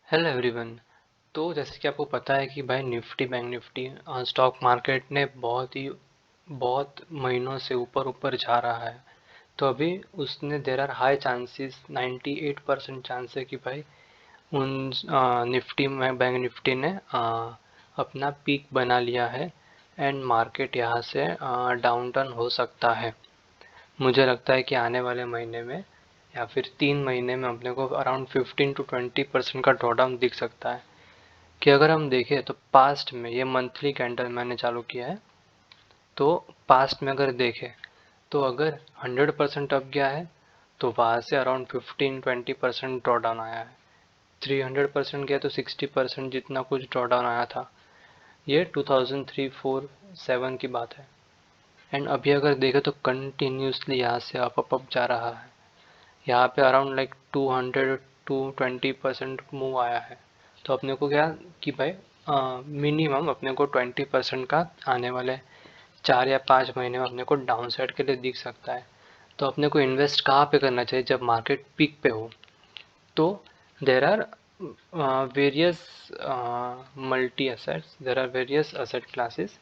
Hello everyone. तो जैसे कि आपको पता है कि भाई Nifty bank Nifty stock market ने बहुत महीनों से ऊपर ऊपर जा रहा है। तो अभी उसने there are high chances 98% chance है कि भाई उन निफ्टी में बैंक निफ्टी ने अपना पीक बना लिया है एंड मार्केट यहाँ से डाउन टर्न हो सकता है। मुझे लगता है कि आने वाले महीने में या फिर 3 महीने में अपने को अराउंड 15 to 20% का ड्रॉडाउन दिख सकता है। कि अगर हम देखें तो पास्ट में ये मंथली कैंडल मैंने चालू किया है। तो पास्ट में अगर देखें तो अगर 100% अप गया है तो वहाँ से अराउंड 15-20% ड्रॉडाउन आया है। 300% गया तो 60% जितना कुछ ड्रॉडाउन आया था। ये 2003, 4, 7 की बात है। एंड अभी अगर देखें तो कंटिन्यूसली यहाँ से अप जा रहा है। यहाँ पे अराउंड लाइक 200 to 20% मूव आया है। तो अपने को क्या कि भाई मिनिमम अपने को 20% का आने वाले 4 या 5 महीने में अपने को डाउन साइड के लिए दिख सकता है। तो अपने को इन्वेस्ट कहाँ पे करना चाहिए जब मार्केट पीक पे हो? तो there are various multi assets, there are various asset classes.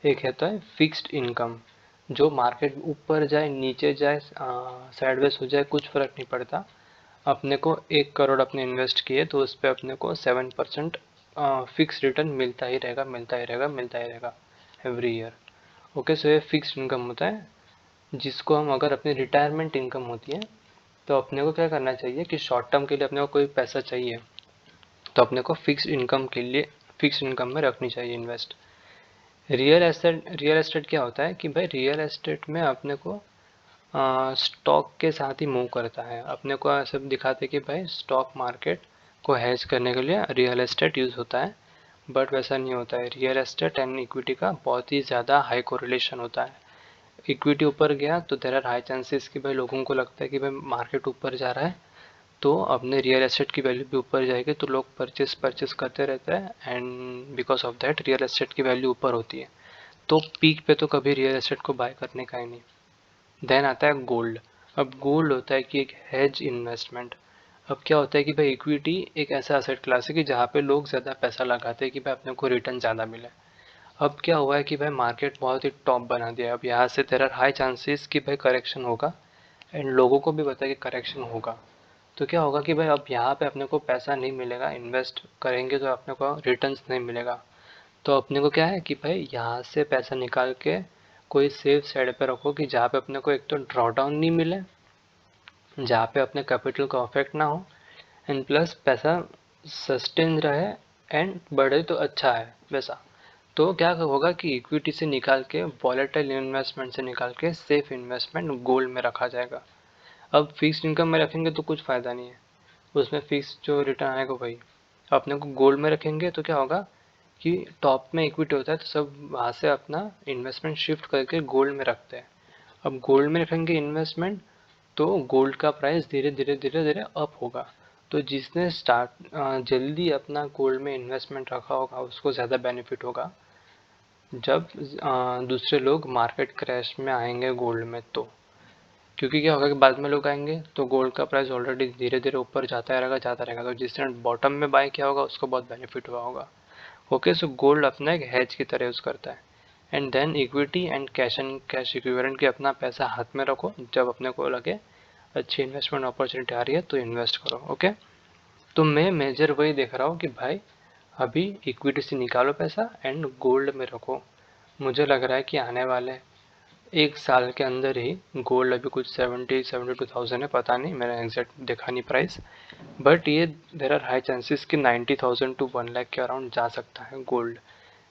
एक है तो है फिक्स्ड इनकम, जो मार्केट ऊपर जाए नीचे जाए साइडवेज हो जाए कुछ फर्क नहीं पड़ता। अपने को 1 करोड़ अपने इन्वेस्ट किए तो उस पर अपने को 7% फिक्स रिटर्न मिलता ही रहेगा, मिलता ही रहेगा, मिलता ही रहेगा एवरी ईयर। ओके, सो ये फिक्स्ड इनकम होता है जिसको हम अगर अपनी रिटायरमेंट इनकम होती है तो अपने को क्या करना चाहिए कि शॉर्ट टर्म के लिए अपने को कोई पैसा चाहिए तो अपने को फिक्स्ड इनकम के लिए फिक्स्ड इनकम में रखनी चाहिए इन्वेस्ट। रियल एस्टेट क्या होता है कि भाई रियल एस्टेट में अपने को स्टॉक के साथ ही मूव करता है। अपने को ऐसे दिखाते कि भाई स्टॉक मार्केट को हेज करने के लिए रियल एस्टेट यूज़ होता है, बट वैसा नहीं होता है। रियल एस्टेट एंड इक्विटी का बहुत ही ज़्यादा हाई कोरिलेशन होता है। इक्विटी ऊपर गया तो देर आर हाई चांसेस कि भाई लोगों को लगता है कि भाई मार्केट ऊपर जा रहा है तो अपने रियल एस्टेट की वैल्यू भी ऊपर जाएगी, तो लोग परचेस परचेस करते रहते हैं and because of that real estate की वैल्यू ऊपर होती है। तो पीक पे तो कभी रियल एस्टेट को बाय करने का ही नहीं। देन आता है गोल्ड। अब गोल्ड होता है कि एक हेज इन्वेस्टमेंट। अब क्या होता है कि भाई इक्विटी एक ऐसा एसेट क्लास है कि जहाँ पे लोग ज़्यादा पैसा लगाते हैं कि भाई अपने को रिटर्न ज़्यादा मिले। अब क्या हुआ है कि भाई मार्केट बहुत ही टॉप बना दिया है। अब यहाँ से देयर आर हाई चांसेस कि भाई करेक्शन होगा एंड लोगों को भी पता है कि करेक्शन होगा। तो क्या होगा कि भाई अब यहाँ पे अपने को पैसा नहीं मिलेगा, इन्वेस्ट करेंगे तो अपने को रिटर्न्स नहीं मिलेगा। तो अपने को क्या है कि भाई यहाँ से पैसा निकाल के कोई सेफ साइड पे रखो कि जहाँ पे अपने को एक तो ड्रॉडाउन नहीं मिले, जहाँ पे अपने कैपिटल का इफेक्ट ना हो एंड प्लस पैसा सस्टेन रहे एंड बढ़े तो अच्छा है वैसा। तो क्या होगा कि इक्विटी से निकाल के वॉलेटाइल इन्वेस्टमेंट से निकाल के सेफ इन्वेस्टमेंट गोल्ड में रखा जाएगा। अब फिक्स्ड इनकम में रखेंगे तो कुछ फ़ायदा नहीं है, उसमें फिक्स जो रिटर्न आएगा वही। अपने को गोल्ड में रखेंगे तो क्या होगा कि टॉप में इक्विटी होता है तो सब वहाँ से अपना इन्वेस्टमेंट शिफ्ट करके गोल्ड में रखते हैं। अब गोल्ड में रखेंगे इन्वेस्टमेंट तो गोल्ड का प्राइस धीरे धीरे धीरे धीरे अप होगा। तो जिसने जल्दी अपना गोल्ड में इन्वेस्टमेंट रखा होगा उसको ज़्यादा बेनिफिट होगा जब दूसरे लोग मार्केट क्रैश में आएंगे गोल्ड में। तो क्योंकि क्या होगा कि बाद में लोग आएंगे तो गोल्ड का प्राइस ऑलरेडी धीरे धीरे ऊपर जाता रहेगा, तो जिसने बॉटम में बाय किया होगा उसको बहुत बेनिफिट हुआ होगा। ओके, सो गोल्ड अपना एक हेज की तरह यूज़ करता है। And then equity and cash equivalent के अपना पैसा हाथ में रखो, जब अपने को लगे अच्छी इन्वेस्टमेंट अपॉर्चुनिटी आ रही है तो इन्वेस्ट करो। ओके, तो मैं मेजर वही देख रहा हूँ कि भाई अभी इक्विटी से निकालो पैसा एंड गोल्ड में रखो। मुझे लग रहा है कि आने वाले 1 साल के अंदर ही गोल्ड अभी कुछ 72,000 है, पता नहीं, मैंने एग्जैक्ट देखा नहीं प्राइस, बट ये देर आर हाई चांसेस कि 90,000 to 1 लाख के अराउंड जा सकता है गोल्ड।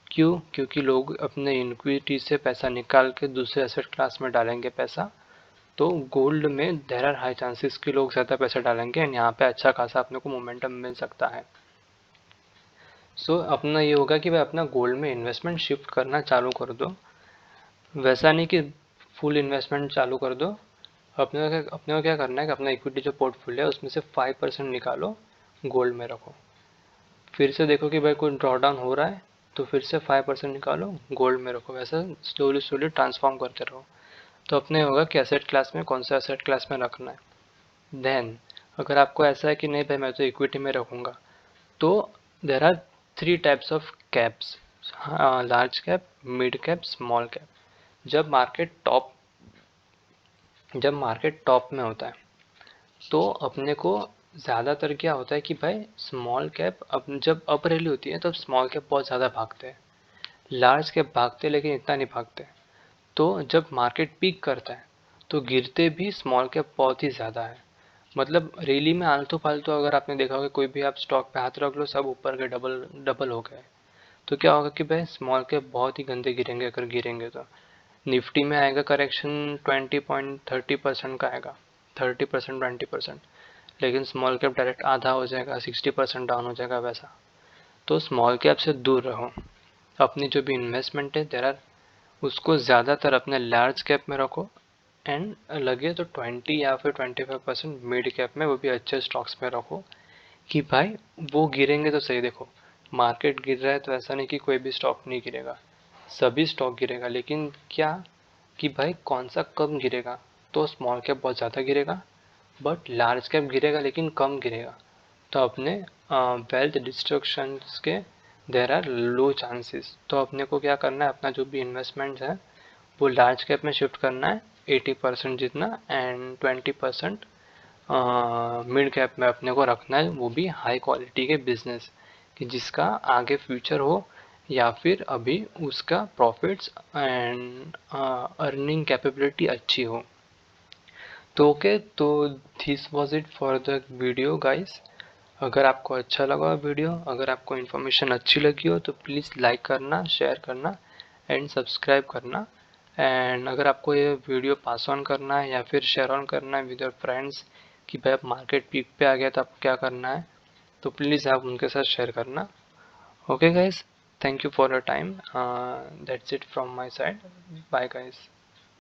क्यों? क्योंकि लोग अपने इक्विटी से पैसा निकाल के दूसरे एसेट क्लास में डालेंगे पैसा। तो गोल्ड में देर आर हाई चांसेस कि लोग ज़्यादा पैसा डालेंगे एंड यहाँ पे अच्छा खासा अपने को मोमेंटम मिल सकता है। सो अपना ये होगा कि भाई अपना गोल्ड में इन्वेस्टमेंट शिफ्ट करना चालू कर दो। वैसा नहीं कि फुल इन्वेस्टमेंट चालू कर दो। अपने को क्या करना है कि अपना इक्विटी जो पोर्टफोलियो है उसमें से 5% निकालो, गोल्ड में रखो। फिर से देखो कि भाई कोई ड्रॉडाउन हो रहा है तो फिर से 5% निकालो, गोल्ड में रखो। वैसा स्लोली स्लोली ट्रांसफॉर्म करते रहो। तो अपने होगा कि एसेट क्लास में कौन सा एसेट क्लास में रखना है। देन अगर आपको ऐसा है कि नहीं भाई मैं तो इक्विटी में रखूँगा, तो there are 3 types of caps, large cap, mid cap, small cap. जब मार्केट टॉप में होता है तो अपने को ज़्यादातर क्या होता है कि भाई स्मॉल कैप जब अप रैली होती है तब स्मॉल कैप बहुत ज़्यादा भागते हैं, लार्ज कैप भागते लेकिन इतना नहीं भागते। तो जब मार्केट पीक करता है तो गिरते भी स्मॉल कैप बहुत ही ज़्यादा है। मतलब रैली में आलतू फालतू अगर आपने देखा होगा कोई भी आप स्टॉक पे हाथ रख लो सब ऊपर के डबल डबल हो गए, तो क्या होगा कि भाई स्मॉल कैप बहुत ही गंदे गिरेंगे। अगर गिरेंगे तो निफ्टी में आएगा करेक्शन 20.30% का आएगा, 30% 20%, लेकिन स्मॉल कैप डायरेक्ट आधा हो जाएगा, 60% डाउन हो जाएगा वैसा। तो स्मॉल कैप से दूर रहो। अपनी जो भी इन्वेस्टमेंट है देर आर उसको ज़्यादातर अपने लार्ज कैप में रखो, एंड लगे तो 20 या फिर 25% मिड कैप में, वो भी अच्छे स्टॉक्स में रखो कि भाई वो गिरेंगे तो सही। देखो मार्केट गिर रहा है तो ऐसा नहीं कि कोई भी स्टॉक नहीं गिरेगा, सभी स्टॉक गिरेगा, लेकिन क्या कि भाई कौन सा कम गिरेगा। तो स्मॉल कैप बहुत ज़्यादा गिरेगा बट लार्ज कैप गिरेगा लेकिन कम गिरेगा। तो अपने वेल्थ डिस्ट्रक्शन के देर आर लो चांसेस। तो अपने को क्या करना है, अपना जो भी इन्वेस्टमेंट है वो लार्ज कैप में शिफ्ट करना है 80% जितना, एंड 20% मिड कैप में अपने को रखना है, वो भी हाई क्वालिटी के बिजनेस कि जिसका आगे फ्यूचर हो या फिर अभी उसका प्रॉफिट्स एंड अर्निंग कैपेबिलिटी अच्छी हो। तो ओके, तो this was it for the video guys. अगर आपको अच्छा लगा वीडियो, अगर आपको इन्फॉर्मेशन अच्छी लगी हो तो प्लीज़ लाइक करना, शेयर करना एंड सब्सक्राइब करना। एंड अगर आपको ये वीडियो पास ऑन करना है या फिर शेयर ऑन करना है विद योर फ्रेंड्स कि भाई आप मार्केट पीक पे आ गया तो आपको क्या करना है, तो प्लीज़ आप उनके साथ शेयर करना। Okay guys, thank you for your time, that's it from my side, bye guys.